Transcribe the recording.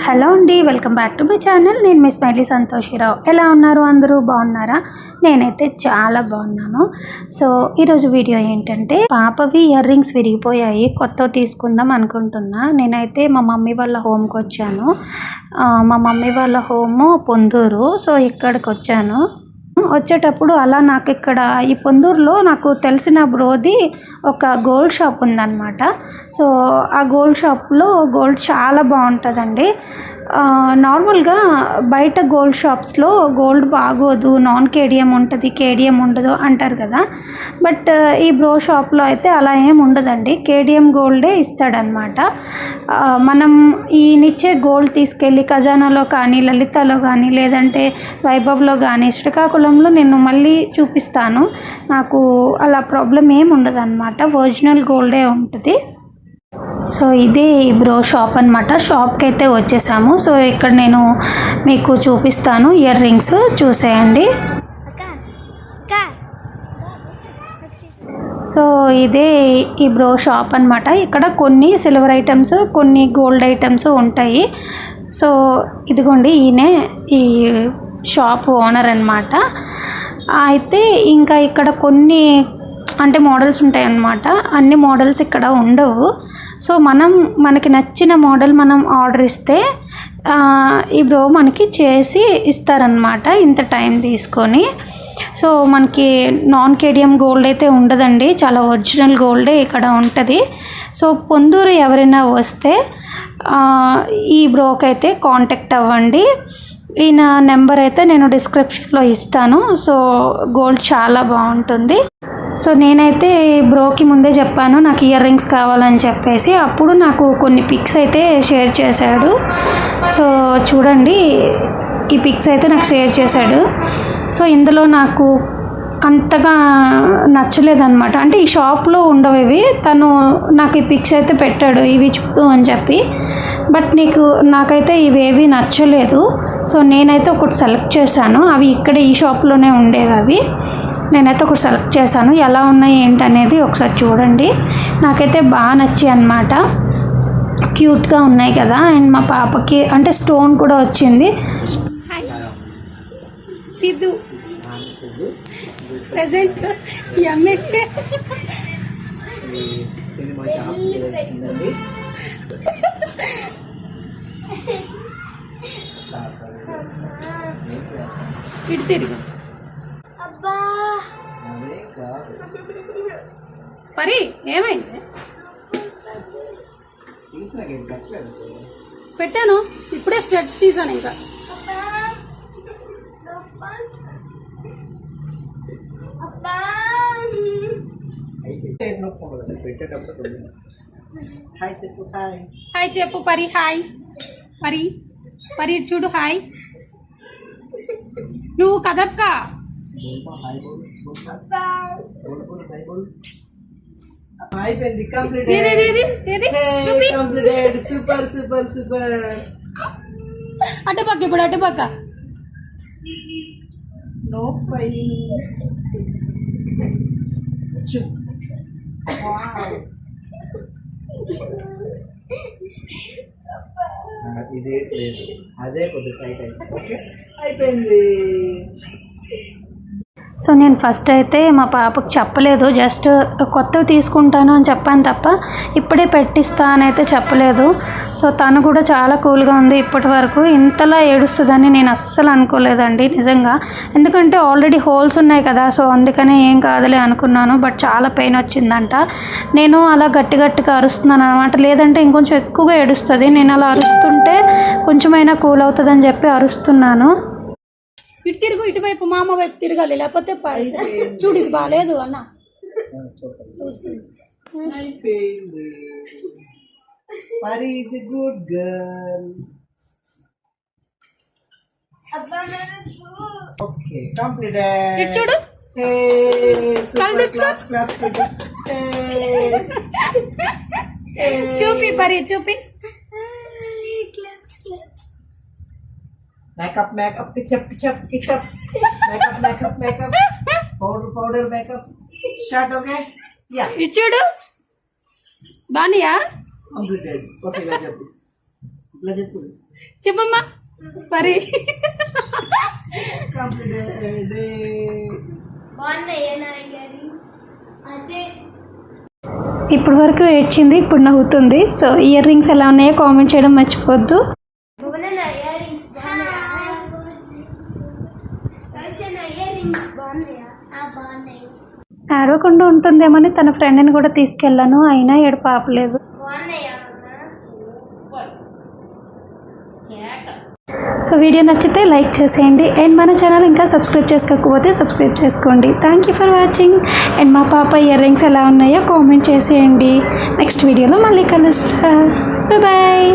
Hello అండి, welcome back to my channel. నేను మీ smiley సంతోషిరావు. ఎలా ఉన్నారు? అందరూ బాగున్నారా? నేనైతే చాలా బాగున్నాను. సో ఈరోజు వీడియో ఏంటంటే, పాపవి ఇయర్ రింగ్స్ విరిగిపోయాయి, కొత్తవి తీసుకుందాం అనుకుంటున్నా. నేనైతే మా మమ్మీ వాళ్ళ హోమ్కి వచ్చాను. మా మమ్మీ వాళ్ళ హోము పొందూరు. సో ఇక్కడికి వచ్చాను. వచ్చేటప్పుడు అలా నాకు ఇక్కడ ఈ పొందూరులో నాకు తెలిసిన బ్రోది ఒక గోల్డ్ షాప్ ఉందన్నమాట. సో ఆ గోల్డ్ షాప్లో గోల్డ్ చాలా బాగుంటుందండి. నార్మల్గా బయట గోల్డ్ షాప్స్లో గోల్డ్ బాగోదు, నాన్ కేడిఎం ఉంటుంది, కేడిఎం ఉండదు అంటారు కదా. బట్ ఈ బ్రో షాప్లో అయితే అలా ఏం ఉండదండి, కేడిఎం గోల్డే ఇస్తాడనమాట. మనం ఈయనిచ్చే గోల్డ్ తీసుకెళ్ళి ఖజానాలో కానీ, లలితాలో కానీ, లేదంటే వైభవ్లో కానీ, శ్రీకాకుళంలో నేను మళ్ళీ చూపిస్తాను. నాకు అలా ప్రాబ్లం ఏమి ఉండదు అనమాట, ఒరిజినల్ గోల్డే ఉంటుంది. సో ఇదే బ్రో షాప్ అనమాట. షాప్కి అయితే వచ్చేసాము. సో ఇక్కడ నేను మీకు చూపిస్తాను ఇయర్ రింగ్స్, చూసేయండి. సో ఇదే ఈ బ్రో షాప్ అనమాట. ఇక్కడ కొన్ని సిల్వర్ ఐటమ్స్, కొన్ని గోల్డ్ ఐటమ్స్ ఉంటాయి. సో ఇదిగోండి, ఈయనే ఈ షాప్ ఓనర్ అనమాట. అయితే ఇంకా ఇక్కడ కొన్ని అంటే మోడల్స్ ఉంటాయి అన్నమాట. అన్ని మోడల్స్ ఇక్కడ ఉండవు. సో మనకి నచ్చిన మోడల్ మనం ఆర్డర్ ఇస్తే ఈ బ్రో మనకి చేసి ఇస్తారనమాట, ఇంత టైం తీసుకొని. సో మనకి నాన్ కేడిఎం గోల్డ్ అయితే ఉండదండి, చాలా ఒరిజినల్ గోల్డే ఇక్కడ ఉంటుంది. సో పొందూరు ఎవరైనా వస్తే ఈ బ్రోకి అయితే కాంటాక్ట్ అవ్వండి. ఈయన నెంబర్ అయితే నేను డిస్క్రిప్షన్లో ఇస్తాను. సో గోల్డ్ చాలా బాగుంటుంది. సో నేనైతే బ్రోకి ముందే చెప్పాను నాకు ఇయర్ రింగ్స్ కావాలని చెప్పేసి. అప్పుడు నాకు కొన్ని పిక్స్ అయితే షేర్ చేశాడు. సో చూడండి, ఈ పిక్స్ అయితే నాకు షేర్ చేశాడు. సో ఇందులో నాకు అంతగా నచ్చలేదన్నమాట. అంటే ఈ షాప్లో ఉండవు ఇవి, తను నాకు ఈ పిక్స్ అయితే పెట్టాడు, ఇవి చూడు అని చెప్పి. బట్ నాకైతే ఇవేవి నచ్చలేదు. సో నేనైతే ఒకటి సెలెక్ట్ చేశాను. అవి ఇక్కడ ఈ షాప్లోనే ఉండేవి. అవి నేనైతే ఒకటి సెలెక్ట్ చేశాను. ఎలా ఉన్నాయి ఏంటనేది ఒకసారి చూడండి. నాకైతే బాగా నచ్చాయి అన్నమాట, క్యూట్గా ఉన్నాయి కదా. అండ్ మా పాపకి అంటే స్టోన్ కూడా వచ్చింది. సిద్ధు ప్రెజెంట్ ఇటు తిరిగి పరి ఏమైంది? పెట్టాను ఇప్పుడే, స్టెడ్స్ తీసాను. ఇంకా హాయ్ చెప్పు పరి. హాయ్ పరి, పరి చూడు. హాయ్ నువ్వు కదక్క. అయిపోయింది, సూపర్ సూపర్ సూపర్. అటుపక్క ఇప్పుడు, అటుపక్క. ఇదే అదే కొద్దిగా టైట్ అయిపోయింది. సో నేను ఫస్ట్ అయితే మా పాపకు చెప్పలేదు, జస్ట్ కొత్తవి తీసుకుంటాను అని చెప్పాను తప్ప ఇప్పుడే పెట్టిస్తా అని అయితే చెప్పలేదు. సో తను కూడా చాలా కూల్గా ఉంది. ఇప్పటి వరకు ఇంతలా ఏడుస్తుందని నేను అస్సలు అనుకోలేదండి నిజంగా. ఎందుకంటే ఆల్రెడీ హోల్స్ ఉన్నాయి కదా, సో అందుకనే ఏం కాదులే అనుకున్నాను. బట్ చాలా పెయిన్ వచ్చిందంట. నేను అలా గట్టిగా అరుస్తున్నాను అనమాట, లేదంటే ఇంకొంచెం ఎక్కువగా ఏడుస్తుంది. నేను అలా అరుస్తుంటే కొంచెమైనా కూల్ అవుతుందని చెప్పి అరుస్తున్నాను. ఇటు తిరుగు, ఇటువైపు మా అమ్మ వైపు తిరగాలి, లేకపోతే చూడు ఇది బాగాలేదు అన్న. ఇటు చూడు, చూపి పరి, చూపి. Makeup, ketchup, makeup, powder, makeup, shirt, okay? Yeah. It's you do? బానియా కంప్లీటెడ్. ఓకే ఇలా చెప్పు, ఇట్లా చెప్పు. చెప్పమ్మా మరి. కంప్లీటెడ్. ఇప్పటి వరకు ఏడ్చింది, ఇప్పుడు నవ్వుతుంది. సో ఇయర్ రింగ్స్ ఎలా ఉన్నాయో కామెంట్ చేయడం మర్చిపోవద్దు. ఏడవకుండా ఉంటుందేమని తన ఫ్రెండ్ని కూడా తీసుకెళ్ళాను, అయినా ఏడుపు ఆపలేదు. సో వీడియో నచ్చితే లైక్ చేసేయండి అండ్ మన ఛానల్ ఇంకా సబ్స్క్రైబ్ చేసుకోకపోతే సబ్స్క్రైబ్ చేసుకోండి. Thank you for watching. And మా పాప ఇయర్ రింగ్స్ ఎలా ఉన్నాయో కామెంట్ చేసేయండి. నెక్స్ట్ వీడియోలో మళ్ళీ కలుస్తా. బాయ్.